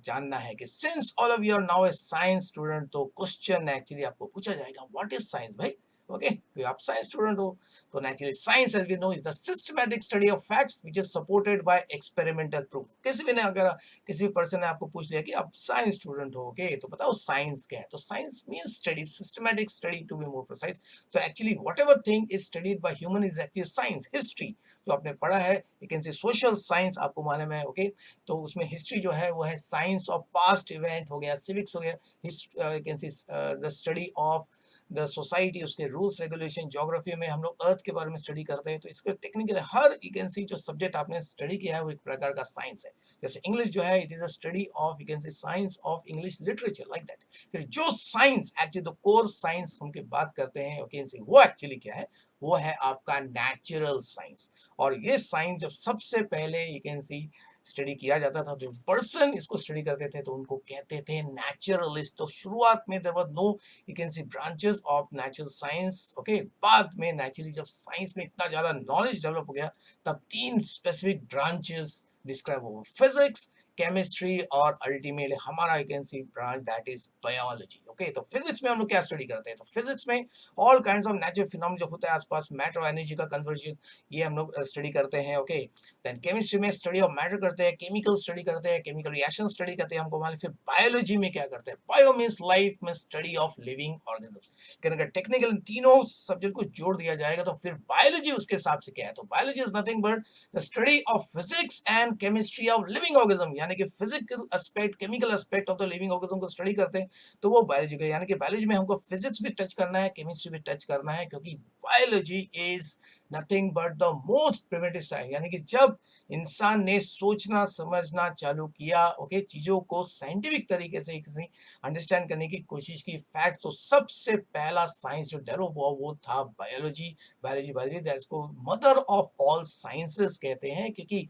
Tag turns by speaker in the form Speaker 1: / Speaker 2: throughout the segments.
Speaker 1: जानना है कि since all of you are now a science student, तो क्वेश्चन एक्चुअली आपको पूछा जाएगा व्हाट इज साइंस भाई। ओके, आप साइंस स्टूडेंट हो तो naturally science as we know is the systematic study of facts which is supported by experimental proof. किसी भी ने अगर किसी भी पर्सन ने आपको पूछ लिया कि आप साइंस स्टूडेंट हो, ओके, तो बताओ साइंस क्या है, तो science means study, systematic study to be more precise. तो actually whatever thing is studied by human is actually science. History जो आपने पढ़ा है, you can say social science आपको मालूम है, ओके, तो उसमें हिस्ट्री जो है वो है साइंस ऑफ पास्ट इवेंट हो गया, सिविक्स हो गया, you can see the study of the society, उसके रूल्स रेगुलेशन। ज्योग्राफी में हम लोग अर्थ के बारे में स्टडी करते हैं, तो इसके टेक्निकल हर यू कैन सी जो सब्जेक्ट आपने स्टडी किया है वो एक प्रकार का साइंस है। जैसे इंग्लिश जो है it is a study of you can से science of English literature like that. फिर जो science actually the core science हम बात करते हैं, ओके, वो एक्चुअली क्या है, वो है आपका नेचुरल साइंस। और ये साइंस जब सबसे पहले यू कैन सी स्टडी किया जाता था, जो पर्सन इसको स्टडी करते थे तो उनको कहते थे नेचुरलिस्ट। तो शुरुआत में there was no you can see branches of natural science, okay. बाद में नेचुरली जब साइंस में इतना ज्यादा नॉलेज डेवलप हो गया, तब तीन स्पेसिफिक ब्रांचेस डिस्क्राइब हुआ, फिजिक्स, केमिस्ट्री और अल्टीमेटली हमारा you can C branch that is biology. Okay, तो फिजिक्स में हम लोग क्या स्टडी करते हैं, तो फिजिक्स में all kinds of natural phenomena जो होता है आसपास, मैटर और एनर्जी का कन्वर्जन, ये हम लोग स्टडी करते हैं। ओके, देन केमिस्ट्री में स्टडी ऑफ मैटर करते हैं, केमिकल स्टडी करते हैं, केमिकल रिएक्शन स्टडी करते हैं, हमको मालूम। फिर बायोलॉजी में क्या करते हैं, बायो मींस लाइफ में स्टडी ऑफ लिविंग ऑर्गेनिजम्स। अगर टेक्निकल तीनों सब्जेक्ट को जोड़ दिया जाएगा तो फिर बायोलॉजी उसके हिसाब से क्या है, तो biology is nothing but the study of physics and chemistry of living organism, यानी कि physical aspect, chemical aspect of the living organism को स्टडी करते हैं, तो वो बायोलॉजी का। यानी कि बायोलॉजी में हमको फिजिक्स भी टच करना है, केमिस्ट्री भी टच करना है, क्योंकि biology is nothing but the most primitive science. यानी कि जब इंसान ने सोचना समझना चालू किया, ओके, चीजों को साइंटिफिक तरीके से किसी अंडरस्टैंड करने की कोशिश की, फैक्ट, तो सबसे पहला साइंस जो डेवलप हुआ वो था बायोलॉजी। बायोलॉजी बायोलॉजी दैट्स को मदर ऑफ ऑल साइंसेस कहते हैं, क्योंकि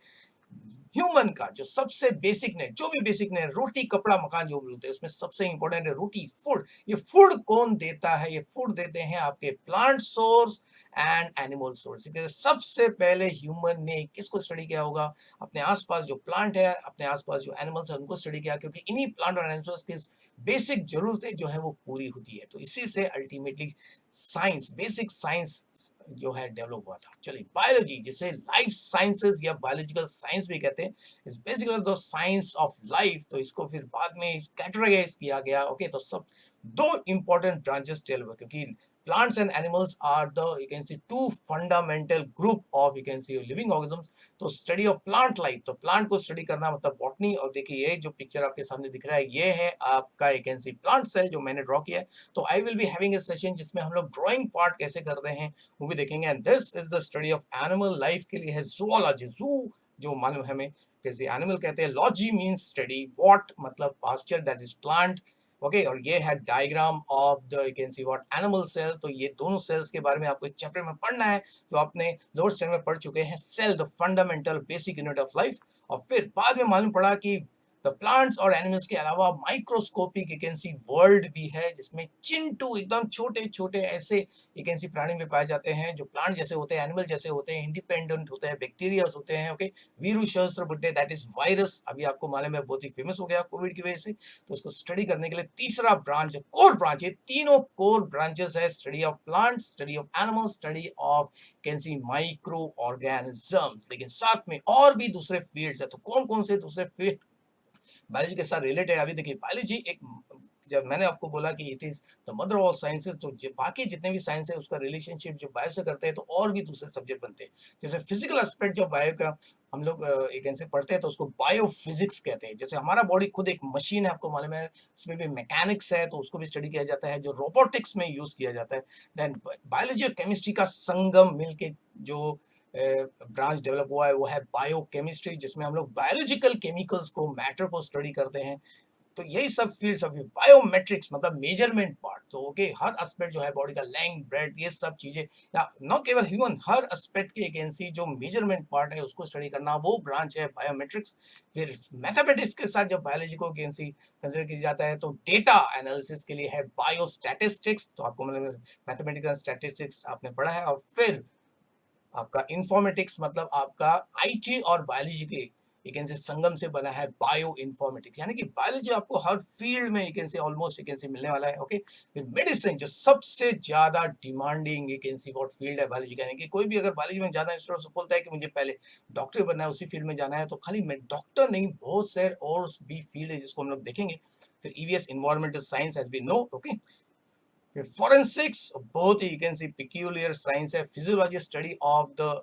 Speaker 1: ह्यूमन का जो सबसे बेसिक ने, जो भी बेसिक ने, रोटी कपड़ा मकान जो बोलते हैं, उसमें सबसे इंपॉर्टेंट है रोटी, फूड। ये फूड कौन देता है, ये फूड देते हैं आपके plant source and animal source. सबसे पहले ह्यूमन ने किसको स्टडी किया होगा, अपने आसपास जो प्लांट है, अपने आसपास जो एनिमल्स है उनको स्टडी किया, क्योंकि इन्हीं प्लांट और एनिमल्स की बेसिक जरूरतें जो है वो पूरी होती है। तो इसी से अल्टीमेटली साइंस, बेसिक साइंस जो है डेवलप हुआ था। चलिए, बायोलॉजी जिसे लाइफ साइंसेस या बायोलॉजिकल साइंस भी कहते हैं, is basically the science of life. तो इसको फिर बाद में कैटेगराइज किया गया। ओके, तो सब दो इंपॉर्टेंट ब्रांचेस डेवलप हुए, क्योंकि plants and animals are the you can see two fundamental group of you can see living organisms। तो स्टडी ऑफ प्लांट लाइफ, तो प्लांट को स्टडी करना मतलब बॉटनी। और देखिए ये जो पिक्चर आपके सामने दिख रहा है, ये है आपका you can see plant cell जो मैंने ड्रॉ किया है। तो I will be having a session जिसमें हम लोग ड्राइंग पार्ट कैसे करते हैं वो भी देखेंगे। And this is the study of animal life के लिए है जूलॉजी, जू जो मालूम हमें कैसे एनिमल कहते हैं, लॉजी मींस स्टडी, वॉट मतलब pasture that is plant. Okay, और ये है diagram of the you can see what animal cell. तो ये दोनों सेल्स के बारे में आपको एक चैप्टर में पढ़ना है जो आपने लोअर स्टैंडर्ड में पढ़ चुके हैं, cell the fundamental basic unit of life. और फिर बाद में मालूम पड़ा कि द प्लांट्स और एनिमल्स के अलावा microscopic you can C world भी है, जिसमें चिंटू एकदम छोटे छोटे ऐसे यू कैन सी प्राणी भी पाए जाते हैं जो प्लांट जैसे होते हैं, एनिमल जैसे होते हैं, इंडिपेंडेंट होते हैं, बैक्टीरिया होते हैं। ओके, वीरू सहस्त्र बुड्ढे दैट इज वायरस, अभी आपको मालूम है बहुत ही फेमस हो गया कोविड की वजह से। तो इसको स्टडी करने के लिए तीसरा ब्रांच है कोर ब्रांच। ये तीनों कोर ब्रांचेस है, study of plants, study of animals, study of can see micro organism. लेकिन साथ में और भी दूसरे फील्ड्स है। तो कौन कौन से दूसरे फील्ड बायोलॉजी के साथ रिलेटेड? अभी देखिए, बायोलॉजी एक, जब मैंने आपको बोला कि it is the mother of sciences, तो बाकी जितने भी साइंस है उसका रिलेशनशिप जो बायो से करते हैं, तो और भी दूसरे सब्जेक्ट बनते हैं। जैसे फिजिकल एस्पेक्ट जो बायो का हम लोग एक ऐसे पढ़ते हैं तो उसको बायो फिजिक्स कहते हैं। जैसे हमारा बॉडी खुद एक मशीन है, आपको मालूम है, इसमें भी मैकेनिक्स है, तो उसको भी स्टडी किया जाता है जो रोबोटिक्स में यूज किया जाता है। देन बायोलॉजी और केमिस्ट्री का संगम मिलके जो ब्रांच डेवलप हुआ है वो है बायोकेमिस्ट्री, जिसमें हम लोग बायोलॉजिकल केमिकल्स को, मैटर को स्टडी करते हैं। तो यही सब फील्ड्स अभी बायोमेट्रिक्स मतलब मेजरमेंट पार्ट। तो ओके, हर एस्पेक्ट जो है बॉडी का, लेंथ ब्रेड्थ, ये सब चीजें, या न केवल ह्यूमन, हर एस्पेक्ट की एजेंसी जो मेजरमेंट पार्ट है उसको स्टडी करना, वो ब्रांच है बायोमेट्रिक्स। फिर मैथमेटिक्स के साथ जब बायोलॉजी को एजेंसी कंसिडर किया जाता है तो डेटा एनालिसिस के लिए है बायोस्टैटिस्टिक्स। तो आपको मतलब मैथमेटिकल स्टैटिस्टिक्स आपने पढ़ा है। और फिर आपका इंफॉर्मेटिक्स मतलब आपका आईटी और बायोलॉजी के यू कैन से संगम से बना है बायो इन्फॉर्मेटिक्स, यानी कि बायोलॉजी आपको हर फील्ड में यू कैन से ऑलमोस्ट यू कैन से मिलने वाला है। ओके, फिर मेडिसिन जो सबसे ज्यादा demanding you can see what field है बायोलॉजी, यानी कि कोई भी अगर बायोलॉजी में ज्यादा इंटरेस्ट बोलता है कि मुझे पहले डॉक्टर बनना है, उसी फील्ड में जाना है, तो खाली डॉक्टर नहीं, बहुत सारे और भी फील्ड है जिसको हम लोग देखेंगे। फिर EVS environmental science as we know. Okay, फिर फोरेंसिक्स बहुत ही you can see peculiar science है। Physiology study of the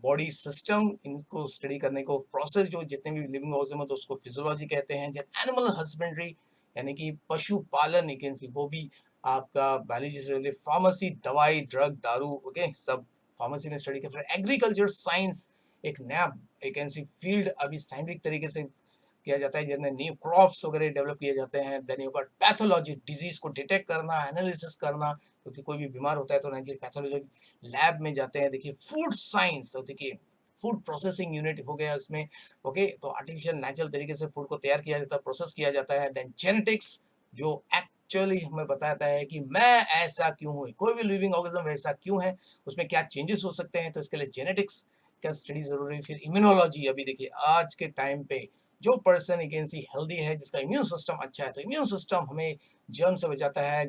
Speaker 1: body system, इनको स्टडी करने को प्रोसेस जो जितने भी लिविंग ऑर्गेनिज्म तो उसको फिजियोलॉजी कहते हैं। जैसे एनिमल हस्बेंड्री यानी कि पशुपालन, यू कैन सी वो भी आपका बायोलॉजी से रिलेटेड। फार्मेसी दवाई ड्रग दारू, ओके, सब फार्मेसी में स्टडी करते हैं। एग्रीकल्चर साइंस एक नया एक ऐसी फील्ड अभी साइंटिफिक तरीके से किया जाता है, जिसमें न्यू क्रॉप्स वगैरह डेवलप किए जाते हैं। Then you got pathology, disease को डिटेक्ट करना, एनालिसिस करना, क्योंकि कोई भी बीमार होता है तो नेचुरल पैथोलॉजी लैब में जाते हैं। देखिए फूड साइंस, तो देखिए फूड प्रोसेसिंग यूनिट हो गया इसमें। ओके, तो आर्टिफिशियल नेचुरल तरीके से फूड को तैयार किया जाता है, प्रोसेस किया जाता है। देन जेनेटिक्स जो एक्चुअली हमें बताता है कि मैं ऐसा क्यों हूँ, कोई भी लिविंग ऑर्गेनिज्म वैसा क्यों है, उसमें क्या चेंजेस हो सकते हैं, तो इसके लिए जेनेटिक्स का स्टडी जरूरी है। फिर इम्यूनोलॉजी, अभी देखिए आज के टाइम पे जो person you can C healthy है, जिसका इम्यून सिस्टम अच्छा है, तो इम्यून सिस्टम हमें जर्म से बचाता है,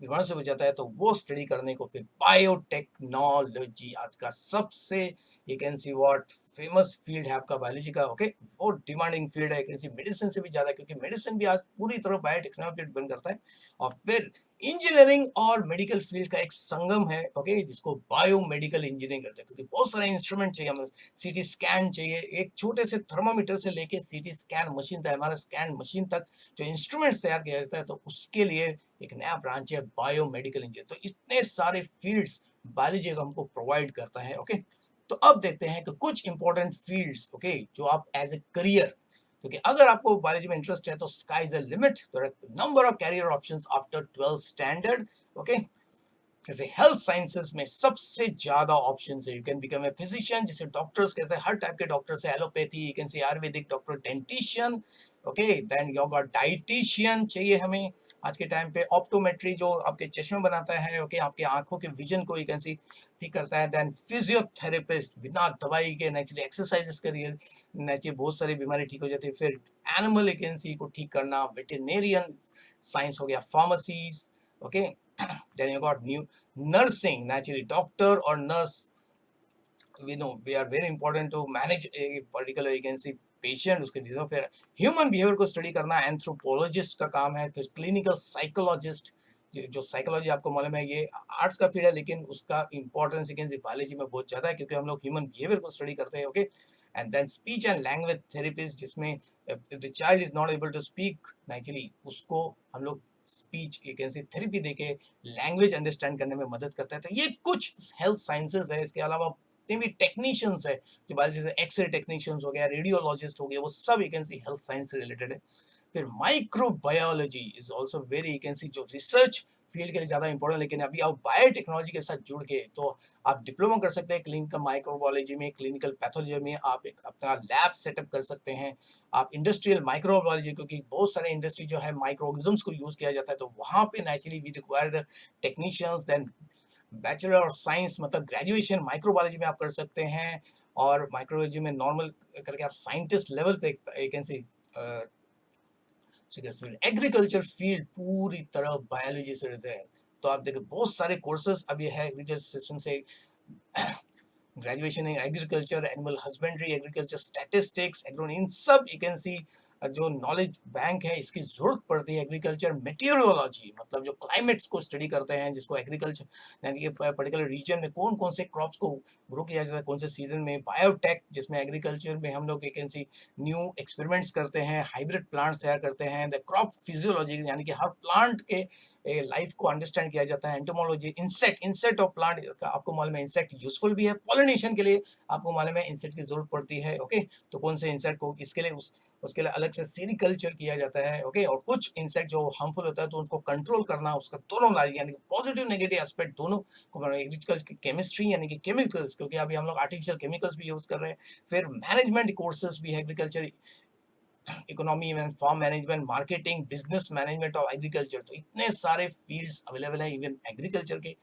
Speaker 1: बीमार से बचाता है, तो वो स्टडी करने को फिर बायोटेक्नोलॉजी आज का सबसे you can see what famous field है आपका बायोलॉजी का। ओके, वो डिमांडिंग फील्ड है, यू कैन सी मेडिसिन से भी ज्यादा, क्योंकि मेडिसिन भी आज पूरी तरह बायोटेक्नोलॉजी डिपेंड करता है। और फिर इंजीनियरिंग और मेडिकल फील्ड का एक संगम है, ओके, जिसको बायोमेडिकल इंजीनियरिंग करते हैं, क्योंकि बहुत सारे इंस्ट्रूमेंट चाहिए हमें। सीटी स्कैन चाहिए, एक छोटे से थर्मामीटर से लेके सीटी स्कैन मशीन तक, हमारा स्कैन मशीन तक जो इंस्ट्रूमेंट्स तैयार किया जाता है, तो उसके लिए एक नया ब्रांच है बायोमेडिकल इंजीनियर। तो इतने सारे फील्ड्स बायोलॉजी हमको प्रोवाइड करता है। ओके, तो अब देखते हैं कि कुछ इंपॉर्टेंट फील्ड्स, ओके, जो आप एज ए करियर, क्योंकि अगर आपको बायोलॉजी में इंटरेस्ट है तो स्काई इज द लिमिट, तो number of career options after 12 standard. Okay, जैसे हेल्थ साइंसेस में सबसे ज्यादा ऑप्शन है। You can become a physician, जैसे डॉक्टर्स कहते हैं, हर टाइप के डॉक्टर्स है, allopathy, you can say Ayurvedic doctor, dentist. Okay, then yoga dietitian चाहिए हमें आज के टाइम पे। ऑप्टोमेट्री जो आपके चश्मे बनाता है, ओके, आपके आंखों के विजन को यू कैन सी ठीक करता है। देन फिजियोथेरेपिस्ट, बिना दवाई के नेचुरली एक्सरसाइजेस करिए, नेचुरली बहुत सारी बीमारी ठीक हो जाती है। फिर एनिमल यू कैन सी को ठीक करना, वेटरनेरियन साइंस हो गया, pharmacies. Okay, then you got new nursing, naturally doctor or nurse, we know we are very important to manage a particular agency patient, उसके डिजीज। फिर ह्यूमन बिहेवियर को study करना anthropologist का काम है। फिर क्लिनिकल साइकोलॉजिस्ट, जो साइकोलॉजी आपको मालूम है ये आर्ट्स का फील्ड है, लेकिन उसका इंपॉर्टेंस बायोलॉजी में बहुत ज्यादा है, क्योंकि हम लोग ह्यूमन बिहेवियर को स्टडी करते हैं। Okay, and then speech and language therapist, जिसमें the child is not able to speak naturally, उसको हम लोग स्पीच एक ऐसी थेरेपी देके लैंग्वेज अंडरस्टैंड करने में मदद करता है। तो ये कुछ हेल्थ साइंसेज है। इसके अलावा भी टेक्नीशियंस है, जो बायोलॉजी से एक्सरे टेक्नीशियंस हो गया, रेडियोलॉजिस्ट हो गया, वो सब you can C health science से रिलेटेड है। फिर microbiology is also very you can सी, जो रिसर्च फील्ड के लिए ज्यादा इंपॉर्टेंट, लेकिन अभी आप बायोटेक्नोलॉजी के साथ जुड़ के तो आप डिप्लोमा कर सकते हैं क्लिनिकल माइक्रोबायोलॉजी में, क्लिनिकल पैथोलॉजी में, आप एक अपना लैब सेटअप कर सकते हैं। आप इंडस्ट्रियल माइक्रोबायोलॉजी, क्योंकि बहुत सारे इंडस्ट्री जो है माइक्रो ऑर्गेनिजम्स को यूज किया जाता है, तो वहां पे naturally we require technicians. Then bachelor of science मतलब ग्रेजुएशन माइक्रोबायोलॉजी में आप कर सकते हैं, और माइक्रोबायोलॉजी में नॉर्मल करके आप साइंटिस्ट लेवल पे एक कैसे एग्रीकल्चर फील्ड पूरी तरह बायोलॉजी से रहते हैं। तो आप देखो बहुत सारे कोर्सेज अभी है एग्रीकल्चर सिस्टम से, graduation in agriculture, animal husbandry, agriculture statistics, agronomy, इन सब यू कैन सी जो नॉलेज बैंक है इसकी जरूरत पड़ती है। एग्रीकल्चर मेटीरियोलॉजी मतलब जो क्लाइमेट्स को स्टडी करते हैं, जिसको एग्रीकल्चर यानी कि पर्टिकुलर रीजन में कौन कौन से क्रॉप्स को ग्रो किया जाता है, कौन से सीजन में। बायोटेक, जिसमें एग्रीकल्चर में हम लोग एक ऐसी न्यू एक्सपेरिमेंट्स करते हैं, हाइब्रिड प्लांट्स तैयार करते हैं। द क्रॉप फिजियोलॉजी यानी कि हर प्लांट के लाइफ को अंडरस्टैंड किया जाता है। एंटोमोलॉजी, इंसेक्ट ऑफ प्लांट, आपको मालूम है इंसेक्ट यूजफुल भी है पॉलिनेशन के लिए, आपको मालूम है इंसेक्ट की जरूरत पड़ती है। ओके, तो कौन से इंसेक्ट को इसके लिए उसके लिए अलग से सेरिकल्चर किया जाता है। ओके, और कुछ इंसेक्ट जो हार्मफुल होता है तो उनको कंट्रोल करना, उसका दोनों यानी पॉजिटिव नेगेटिव एस्पेक्ट दोनों को, एग्रीकल्चर की केमिस्ट्री यानी कि केमिकल्स, क्योंकि अभी हम लोग आर्टिफिशियल केमिकल्स भी यूज कर रहे हैं। फिर मैनेजमेंट कोर्सेज भी है, एग्रीकल्चर इकोनॉमी में, farm management, marketing, business management of agriculture, तो इतने सारे फील्ड्स अवेलेबल है इवन एग्रीकल्चर के।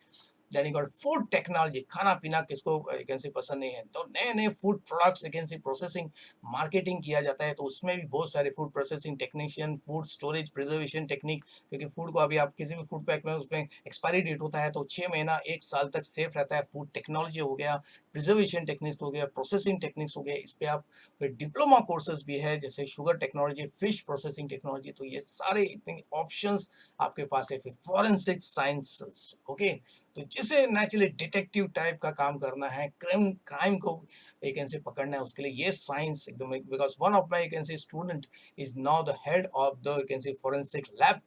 Speaker 1: Then you got food technology, खाना पीना किसको वैकेंसी पसंद नहीं है, तो नए नए food products vacancy processing marketing किया जाता है, तो उसमें भी बहुत सारे food processing technician, food storage preservation technique, क्योंकि फूड को अभी आप किसी भी फूड पैक में उसमें एक्सपायरी डेट होता है तो 6 महीना 1 साल तक सेफ रहता है। फूड टेक्नोलॉजी हो गया, प्रिजर्वेशन टेक्निक्स हो गया, प्रोसेसिंग टेक्निक्स हो गया, इस पे आप फिर डिप्लोमा कोर्सेज भी है जैसे sugar technology, fish processing technology, तो ये सारे इतने ऑप्शंस आपके पास है। फिर फॉरेंसिक साइंसेस, ओके, तो जिसे नेचुरली डिटेक्टिव टाइप का काम करना है, क्राइम को एक ऐसे पकड़ना है, उसके लिए ये साइंस एकदम, because one of my can say student is now the head of the can say forensic lab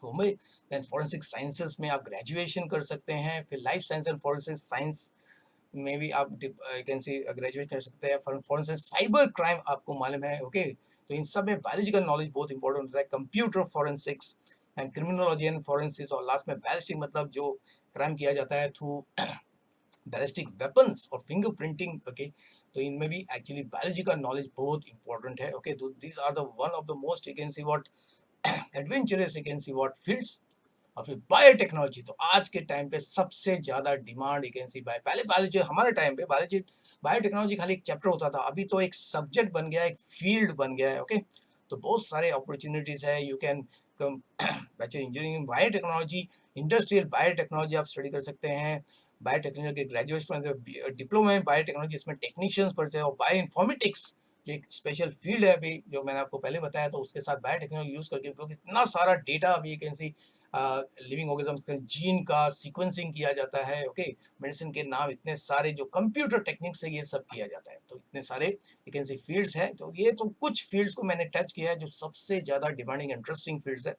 Speaker 1: Mumbai. Then forensic sciences में आप ग्रेजुएशन कर सकते हैं। फिर life science and forensic science में भी आप कैन से ग्रेजुएट कर सकते हैं। फॉरेंसिक साइबर क्राइम आपको मालूम है, ओके, तो इन सब में बायोलॉजिकल नॉलेज बहुत इंपॉर्टेंट होता है। Computer forensics and criminology and forensics, और लास्ट में बैलिस्टिक, मतलब जो क्राइम किया जाता है थ्रू बैलिस्टिक वेपन्स और फिंगरप्रिंटिंग, ओके, तो इनमें भी एक्चुअली बायोलॉजी का नॉलेज बहुत इंपॉर्टेंट है, ओके। तो these are the one of the most you can see what adventurous you can see what fields. और फिर बायोटेक्नोलॉजी, तो आज के टाइम पे सबसे ज्यादा demand you can see by, पहले बायोलॉजी, हमारे टाइम पे बायोलॉजी बायोटेक्नोलॉजी खाली एक चैप्टर होता था, अभी तो एक सब्जेक्ट बन गया है, एक फील्ड बन गया है, ओके। तो बहुत सारे अपॉर्चुनिटीज है, you can come bachelor engineering biotechnology, industrial biotechnology आप स्टडी कर सकते हैं। बायोटेक्नोलॉजी के ग्रेजुएशन, डिप्लोमा इन बायोटेक्नोलॉजी, इसमें टेक्नीशियंस पढ़ते हैं, और बायो इन्फॉर्मेटिक्स जो एक स्पेशल फील्ड है अभी, जो मैंने आपको पहले बताया, तो उसके साथ बायोटेक्नोलॉजी यूज करके, क्योंकि इतना सारा डेटा अभी can see living organism gene का सीक्वेंसिंग किया जाता है, ओके, मेडिसिन के नाम इतने सारे, जो कंप्यूटर टेक्निक से ये सब किया जाता है, तो इतने सारे यू कैन सी फील्ड्स हैं। तो ये तो कुछ फील्ड्स को मैंने टच किया है जो सबसे ज्यादा डिमांडिंग इंटरेस्टिंग फील्ड्स है।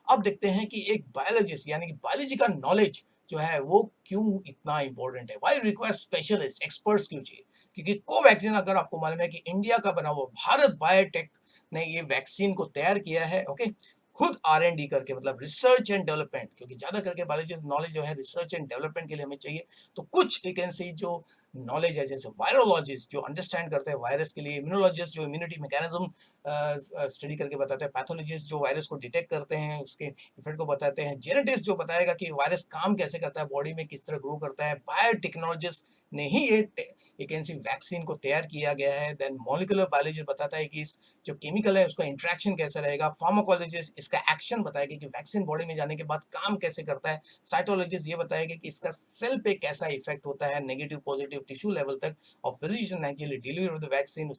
Speaker 1: अब देखते हैं कि एक बायोलॉजिस्ट यानी कि बायोलॉजी का नॉलेज जो है वो क्यों इतना इंपॉर्टेंट है, वाई रिक्वायर स्पेशलिस्ट एक्सपर्ट्स क्यों चाहिए। क्योंकि कोवैक्सीन, अगर आपको मालूम है कि इंडिया का बना हुआ भारत बायोटेक ने ये वैक्सीन को तैयार किया है, ओके, खुद R&D करके, मतलब रिसर्च एंड डेवलपमेंट, क्योंकि ज्यादा करके बायोलॉजी नॉलेज जो है रिसर्च एंड डेवलपमेंट के लिए हमें चाहिए। तो कुछ एक ऐसी जो नॉलेज है, जैसे वायरोलॉजिस्ट जो अंडरस्टैंड करते हैं वायरस के लिए, इम्यूनोलॉजिस्ट जो इम्यूनिटी मैकेनिज्म स्टडी करके बताते हैं, पैथोलॉजिस्ट जो वायरस को डिटेक्ट करते हैं, उसके इफेक्ट को बताते हैं, जेनेटिस्ट जो बताएगा कि वायरस काम कैसे करता है, बॉडी में किस तरह ग्रो करता है, बायोटेक्नोलॉजिस्ट ने ही ये एक ऐसी वैक्सीन को तैयार किया गया है। देन मॉलिक्यूलर बायोलॉजी बताता है कि इस जो केमिकल है उसका इंट्रैक्शन कैसे रहेगा, फार्माकोलॉजिस्ट इसका एक्शन बताएगा कि वैक्सीन बॉडी में जाने के बाद काम कैसे करता है, साइटोलॉजिस्ट ये बताएगा कि इसका सेल पे कैसा इफेक्ट होता है, नेगेटिव पॉजिटिव टिश्यू लेवल तक, और physician actually deliver of the vaccine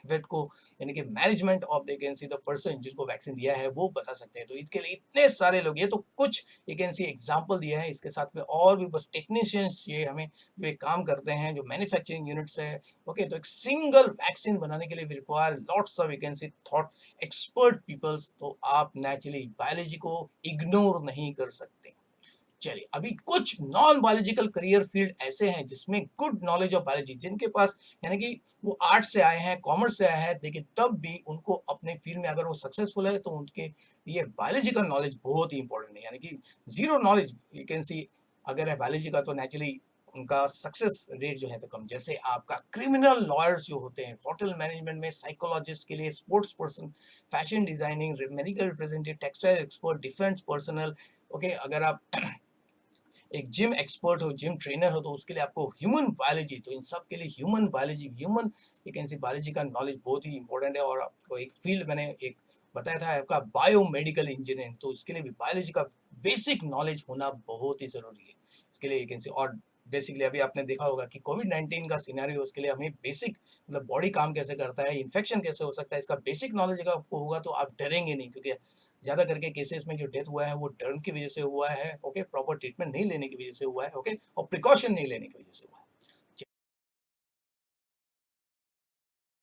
Speaker 1: effect को, यानी कि management of the can see the person जिसको वैक्सीन दिया है वो बता सकते हैं। तो इसके लिए इतने सारे लोग, ये तो कुछ एक कैन सी एग्जांपल दिया है, इसके साथ में और भी बस टेक्नीशियंस ये हमें जो एक काम करते हैं, जो मैन्युफैक्चरिंग यूनिट्स है, ओके। तो एक सिंगल वैक्सीन बनाने के लिए भी रिक्वायर लॉट्स ऑफ एक can see thought expert peoples, तो आप नेचुरली बायोलॉजी को इग्नोर नहीं कर सकते। चलिए, अभी कुछ नॉन बायोलॉजिकल करियर फील्ड ऐसे हैं जिसमें गुड नॉलेज ऑफ बायोलॉजी, जिनके पास यानी कि वो आर्ट से आए हैं, कॉमर्स से आए हैं, लेकिन तब भी उनको अपने फील्ड में अगर वो सक्सेसफुल है तो उनके लिए बायोलॉजिकल नॉलेज बहुत ही इंपॉर्टेंट है। यानी कि जीरो नॉलेज यू कैन सी अगर है बायोलॉजी का, तो नेचुरली उनका सक्सेस रेट जो है तो कम। जैसे आपका क्रिमिनल लॉयर्स जो होते हैं, होटल मैनेजमेंट में साइकोलॉजिस्ट के लिए, sports person, fashion designing, medical representative, textile expert, defence personnel, okay. अगर आप एक जिम एक्सपर्ट हो, जिम ट्रेनर हो, तो उसके लिए आपको ह्यूमन बायोलॉजी, तो इन सब के लिए ह्यूमन बायोलॉजी, ह्यूमन एक ऐसी बायोलॉजी का नॉलेज बहुत ही इंपॉर्टेंट है। और आपको एक फील्ड मैंने एक बताया था आपका बायोमेडिकल इंजीनियरिंग, तो इसके लिए भी बायोलॉजी का बेसिक नॉलेज होना बहुत ही जरूरी है। इसके लिए एक ऐसी, और बेसिकली अभी आपने देखा होगा कि कोविड-19 का सिनेरियो, उसके लिए हमें बेसिक, मतलब बॉडी काम कैसे करता है, इन्फेक्शन कैसे हो सकता है, इसका बेसिक नॉलेज अगर आपको होगा तो आप डरेंगे नहीं, क्योंकि ज्यादा करके केसेस में जो डेथ हुआ है वो डर की वजह से हुआ है, ओके, प्रॉपर ट्रीटमेंट नहीं लेने की वजह से हुआ है, ओके, और प्रिकॉशन नहीं लेने की वजह से हुआ है।